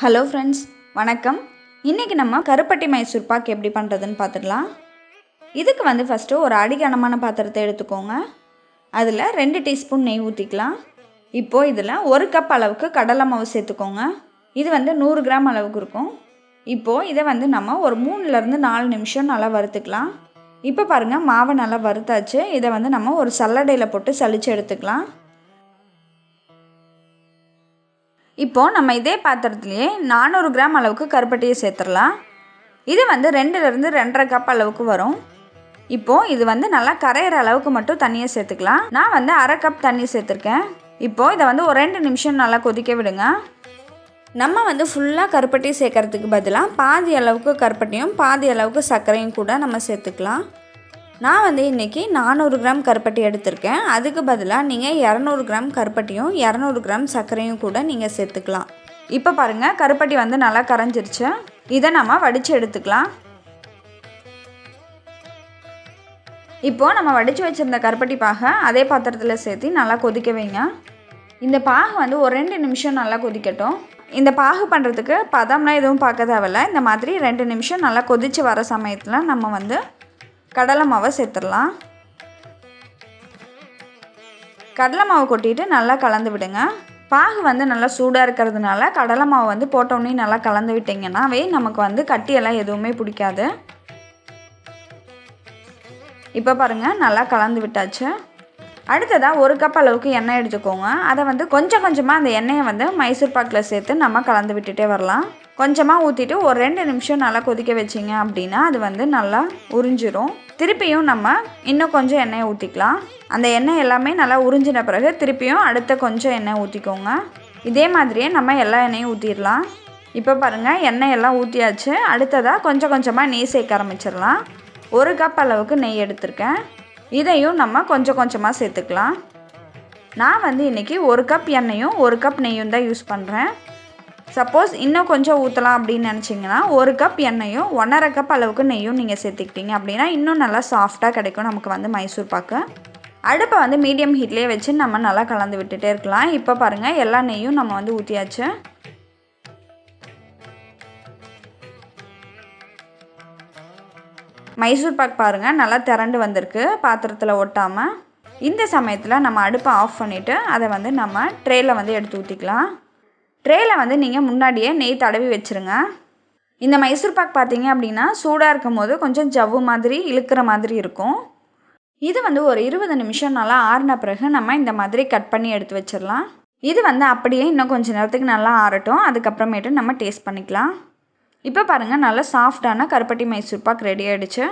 Hello friends, வணக்கம். இன்றைக்கி நம்ம கருப்பட்டி மைசூர் பாக் எப்படி பண்ணுறதுன்னு பார்த்துடலாம். இதுக்கு ஃபஸ்ட்டு ஒரு அடிகனமான பாத்திரத்தை எடுத்துக்கோங்க. அதில் 2 டீஸ்பூன் நெய் ஊற்றிக்கலாம். இப்போது இதில் 1 கப் அளவுக்கு கடலை மாவு சேர்த்துக்கோங்க. இது 100 கிராம் அளவுக்கு இருக்கும். இப்போது இதை நம்ம ஒரு 3லேருந்து 4 நிமிஷம் நல்லா வறுத்துக்கலாம். இப்போ பாருங்கள், மாவை நல்லா வறுத்தாச்சு. இதை நம்ம ஒரு சல்லடையில் போட்டு சலிச்சு எடுத்துக்கலாம். இப்போது நம்ம இதே பாத்திரத்துலேயே 400 கிராம் அளவுக்கு கருப்பட்டியை சேர்த்துடலாம். இது 2லேருந்து 2.5 கப் அளவுக்கு வரும். இப்போது இது நல்லா கரையிற அளவுக்கு மட்டும் தண்ணியை சேர்த்துக்கலாம். நான் 1/2 கப் தண்ணி சேர்த்துருக்கேன். இப்போது இதை ஒரு 2 நிமிஷம் நல்லா கொதிக்க விடுங்க. நம்ம ஃபுல்லாக கருப்பட்டி சேர்க்கறதுக்கு பதிலாக பாதி அளவுக்கு கருப்பட்டியும் பாதி அளவுக்கு சர்க்கரையும் கூட நம்ம சேர்த்துக்கலாம். நான் இன்றைக்கி 400 கிராம் கருப்பட்டி எடுத்திருக்கேன். அதுக்கு பதிலாக நீங்கள் 200 கிராம் கருப்பட்டியும் 200 கிராம் சர்க்கரையும் கூட நீங்கள் சேர்த்துக்கலாம். இப்போ பாருங்கள், கருப்பட்டி நல்லா கரைஞ்சிருச்சு. இதை நம்ம வடித்து எடுத்துக்கலாம். இப்போது நம்ம வடித்து வச்சுருந்த கருப்பட்டி பாகை அதே பாத்திரத்தில் சேர்த்து நல்லா கொதிக்க வைங்க. இந்த பாகு ஒரு 2 நிமிஷம் நல்லா கொதிக்கட்டும். இந்த பாகு பண்ணுறதுக்கு பதம்லாம் எதுவும் பார்க்க தேவையில்ல. இந்த மாதிரி 2 நிமிஷம் நல்லா கொதித்து வர சமயத்தில் நம்ம கடலை மாவை சேர்த்துடலாம். கடலை மாவு கொட்டிட்டு நல்லா கலந்து விடுங்க. பாகு நல்லா சூடாக இருக்கிறதுனால கடலை மாவு போட்டோன்னே நல்லா கலந்து விட்டிங்கன்னாவே நமக்கு கட்டியெல்லாம் எதுவுமே பிடிக்காது. இப்போ பாருங்கள், நல்லா கலந்து விட்டாச்சு. அடுத்ததாக 1 கப் அளவுக்கு எண்ணெய் எடுத்துக்கோங்க. அதை கொஞ்சம் கொஞ்சமாக அந்த எண்ணெயை மைசூர் பாக்கில் சேர்த்து நம்ம கலந்து விட்டுட்டே வரலாம். கொஞ்சமாக ஊற்றிட்டு ஒரு 2 நிமிஷம் நல்லா கொதிக்க வச்சிங்க அப்படின்னா அது நல்லா உறிஞ்சிரும். திருப்பியும் நம்ம இன்னும் கொஞ்சம் எண்ணெயை ஊற்றிக்கலாம். அந்த எண்ணெய் எல்லாமே நல்லா உறிஞ்சின பிறகு திருப்பியும் அடுத்த கொஞ்சம் எண்ணெய் ஊற்றிக்கோங்க. இதே மாதிரியே நம்ம எல்லா எண்ணெயும் ஊற்றிடலாம். இப்போ பாருங்கள், எண்ணெய் எல்லாம் ஊற்றியாச்சு. அடுத்ததாக கொஞ்சம் கொஞ்சமாக நெய் சேர்க்க ஆரம்பிச்சிடலாம். 1 கப் அளவுக்கு நெய் எடுத்திருக்கேன். இதையும் நம்ம கொஞ்சம் கொஞ்சமாக சேர்த்துக்கலாம். நான் இன்றைக்கி 1 கப் எண்ணெயும் 1 கப் நெய்யும் தான் யூஸ் பண்ணுறேன். சப்போஸ் இன்னும் கொஞ்சம் ஊற்றலாம் அப்படின்னு நினச்சிங்கன்னா 1 கப் எண்ணெயும் 1.5 கப் அளவுக்கு நெய்யும் நீங்கள் சேர்த்துக்கிட்டீங்க அப்படின்னா இன்னும் நல்லா சாஃப்டாக கிடைக்கும் நமக்கு மைசூர் பாக்கு. அடுப்பை மீடியம் ஹீட்லேயே வச்சு நம்ம நல்லா கலந்து விட்டுட்டே இருக்கலாம். இப்போ பாருங்கள், எல்லா நெய்யும் நம்ம ஊற்றியாச்சு. மைசூர் பாக் பாருங்கள், நல்லா திரண்டு வந்திருக்கு, பாத்திரத்தில் ஒட்டாமல். இந்த சமயத்தில் நம்ம அடுப்பை ஆஃப் பண்ணிவிட்டு அதை நம்ம ட்ரேயில் எடுத்து ஊற்றிக்கலாம். ட்ரேயில் நீங்கள் முன்னாடியே நெய் தடவி வச்சுருங்க. இந்த மைசூர் பாக் பார்த்தீங்க அப்படின்னா சூடாக இருக்கும் போது கொஞ்சம் ஜவ்வு மாதிரி இழுக்கிற மாதிரி இருக்கும். இது ஒரு 20 நிமிஷம் நல்லா ஆறின பிறகு நம்ம இந்த மாதிரி கட் பண்ணி எடுத்து வச்சிடலாம். இது அப்படியே இன்னும் கொஞ்சம் நேரத்துக்கு நல்லா ஆறட்டும். அதுக்கப்புறமேட்டு நம்ம டேஸ்ட் பண்ணிக்கலாம். இப்போ பாருங்கள், நல்லா சாஃப்டான கருப்பட்டி மைசூர் பாக் ரெடி ஆகிடுச்சு.